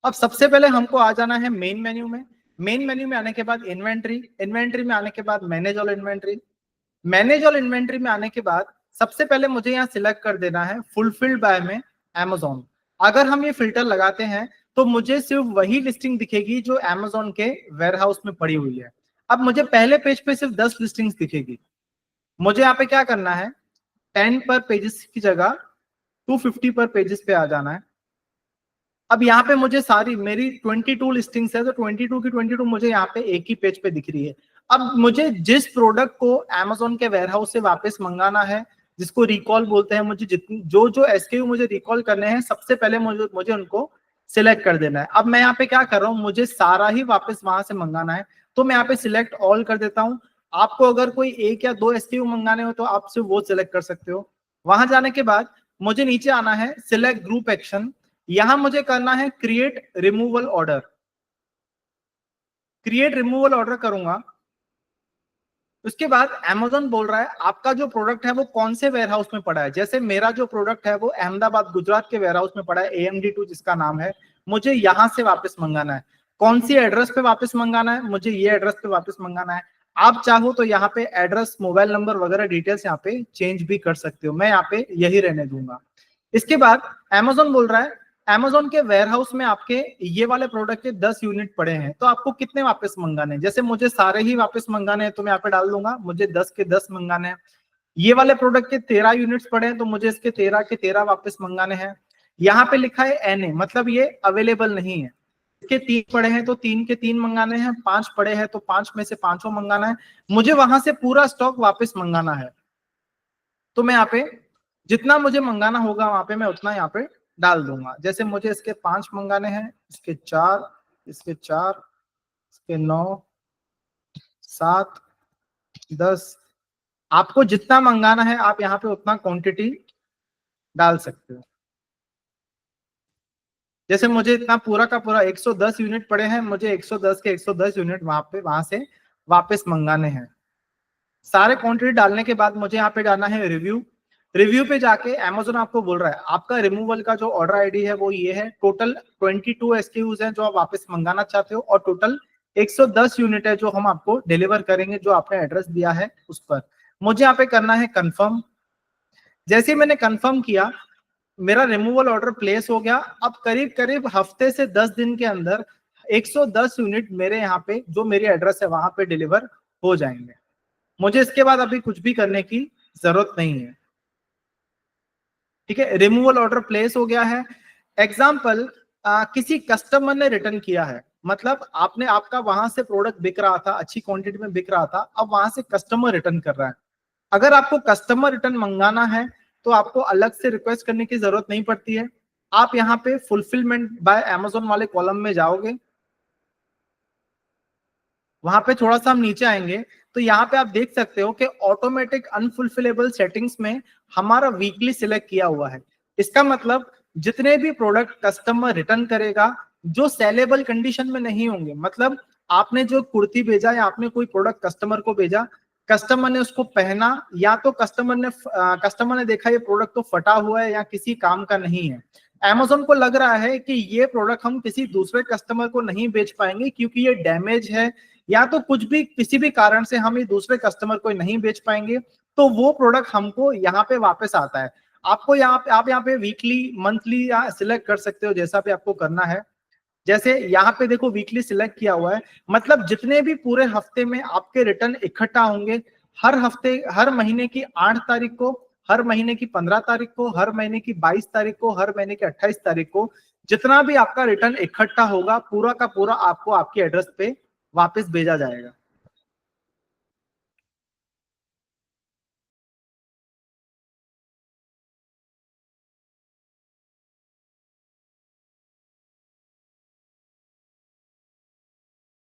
अब सबसे पहले हमको आ जाना है मेन मेन्यू में। मेन मेन्यू में आने के बाद इन्वेंट्री, इन्वेंट्री में आने के बाद manage all inventory, manage all inventory में आने के बाद सबसे पहले मुझे यहाँ सिलेक्ट कर देना है फुलफिल्ड बाय में Amazon। अगर हम ये फिल्टर लगाते हैं तो मुझे सिर्फ वही लिस्टिंग दिखेगी जो Amazon के वेयरहाउस में पड़ी हुई है। अब मुझे पहले पेज पे सिर्फ 10 लिस्टिंग्स दिखेगी। मुझे यहाँ पे क्या करना है, 10 पर पेजेस की जगह 250 पर पेजेस पे आ जाना है। अब यहाँ पे मुझे सारी मेरी 22 लिस्टिंग्स है, तो 22 की 22 मुझे यहाँ पे एक ही पेज पे दिख रही है। अब मुझे जिस प्रोडक्ट को Amazon के वेयरहाउस से वापस मंगाना है, जिसको रिकॉल बोलते हैं, मुझे जितनी जो SKU मुझे रिकॉल करने हैं, सबसे पहले मुझे उनको सिलेक्ट कर देना है। अब मैं यहाँ पे क्या कर रहा हूँ, मुझे सारा ही वापस वहां से मंगाना है, तो मैं यहाँ पे सिलेक्ट ऑल कर देता हूँ। आपको अगर कोई एक या दो SKU मंगाने हो तो आप सिर्फ वो सिलेक्ट कर सकते हो। वहां जाने के बाद मुझे नीचे आना है, सिलेक्ट ग्रुप एक्शन, यहां मुझे करना है create removal order. Create removal order करूंगा, उसके बाद Amazon बोल रहा है आपका जो प्रोडक्ट है वो कौन से वेयरहाउस में पड़ा है। जैसे मेरा जो प्रोडक्ट है वो अहमदाबाद गुजरात के वेयरहाउस में पड़ा है, AMD2 जिसका नाम है। मुझे यहां से वापस मंगाना है। कौन सी एड्रेस पे वापस मंगाना है, मुझे ये एड्रेस पे वापस मंगाना है। आप चाहो तो यहाँ पे एड्रेस, मोबाइल नंबर वगैरह डिटेल्स यहाँ पे चेंज भी कर सकते हो, मैं यहाँ पे यही रहने दूंगा। इसके बाद Amazon बोल रहा है Amazon के वेयरहाउस में आपके ये वाले प्रोडक्ट के 10 यूनिट पड़े हैं, तो आपको कितने वापस मंगाने हैं। जैसे मुझे सारे ही वापस मंगाने हैं तो मैं यहाँ पे डाल दूंगा मुझे 10 के 10 मंगाने हैं। ये वाले प्रोडक्ट के 13 यूनिट्स पड़े हैं तो मुझे इसके 13 के 13 वापस मंगाने हैं। यहाँ पे लिखा है NA, मतलब ये अवेलेबल नहीं है। इसके 3 पड़े हैं तो 3 के 3 मंगाने हैं, 5 पड़े हैं तो 5 में से 5 मंगाना है। मुझे वहां से पूरा स्टॉक वापस मंगाना है, तो मैं यहाँ पे जितना मुझे मंगाना होगा वहां पे मैं उतना यहाँ पे डाल दूंगा। जैसे मुझे इसके 5 मंगाने हैं, इसके 4, इसके 4, इसके 9, 7, 10, आपको जितना मंगाना है आप यहाँ पे उतना क्वांटिटी डाल सकते हो। जैसे मुझे इतना पूरा का पूरा 110 यूनिट पड़े हैं, मुझे 110 के 110 यूनिट वहां से वापस मंगाने हैं। सारे क्वांटिटी डालने के बाद मुझे यहाँ पे डालना है रिव्यू। रिव्यू पे जाके Amazon आपको बोल रहा है आपका रिमूवल का जो ऑर्डर आईडी है वो ये है, टोटल 22 SKUs हैं जो आप वापस मंगाना चाहते हो, और टोटल 110 यूनिट है जो हम आपको डिलीवर करेंगे जो आपने एड्रेस दिया है उस पर। मुझे यहाँ पे करना है कंफर्म। जैसे ही मैंने कंफर्म किया मेरा रिमूवल ऑर्डर प्लेस हो गया। अब करीब करीब हफ्ते से 10 दिन के अंदर 110 यूनिट मेरे यहाँ पे जो मेरी एड्रेस है वहां पे डिलीवर हो जाएंगे। मुझे इसके बाद अभी कुछ भी करने की जरूरत नहीं है। ठीक है, रिमूवल ऑर्डर प्लेस हो गया है। एग्जाम्पल, किसी कस्टमर ने रिटर्न किया है, मतलब आपका वहां से प्रोडक्ट बिक रहा था, अच्छी क्वांटिटी में बिक रहा था, अब वहां से कस्टमर रिटर्न कर रहा है। अगर आपको कस्टमर रिटर्न मंगाना है तो आपको अलग से रिक्वेस्ट करने की जरूरत नहीं पड़ती है। आप यहाँ पे फुलफिलमेंट बाय Amazon वाले कॉलम में जाओगे, वहां पे थोड़ा सा हम नीचे आएंगे तो यहाँ पे आप देख सकते हो कि ऑटोमेटिक अनफुलफिलेबल सेटिंग्स में हमारा वीकली सिलेक्ट किया हुआ है। इसका मतलब जितने भी प्रोडक्ट कस्टमर रिटर्न करेगा जो सेलेबल कंडीशन में नहीं होंगे, मतलब आपने जो कुर्ती भेजा या आपने कोई प्रोडक्ट कस्टमर को भेजा, कस्टमर ने उसको पहना, या तो कस्टमर ने देखा ये प्रोडक्ट तो फटा हुआ है या किसी काम का नहीं है, Amazon को लग रहा है कि ये प्रोडक्ट हम किसी दूसरे कस्टमर को नहीं बेच पाएंगे क्योंकि ये डैमेज है, या तो कुछ भी किसी भी कारण से हम ये दूसरे कस्टमर को नहीं बेच पाएंगे, तो वो प्रोडक्ट हमको यहाँ पे वापस आता है। आपको आप यहाँ पे वीकली, मंथली या सिलेक्ट कर सकते हो जैसा भी आपको करना है। जैसे यहाँ पे देखो वीकली सिलेक्ट किया हुआ है, मतलब जितने भी पूरे हफ्ते में आपके रिटर्न इकट्ठा होंगे, हर हफ्ते, हर महीने की 8 तारीख को, हर महीने की 15 तारीख को, हर महीने की 22 तारीख को, हर महीने की 28 तारीख को, जितना भी आपका रिटर्न इकट्ठा होगा पूरा का पूरा आपको आपकी एड्रेस पे वापस भेजा जाएगा।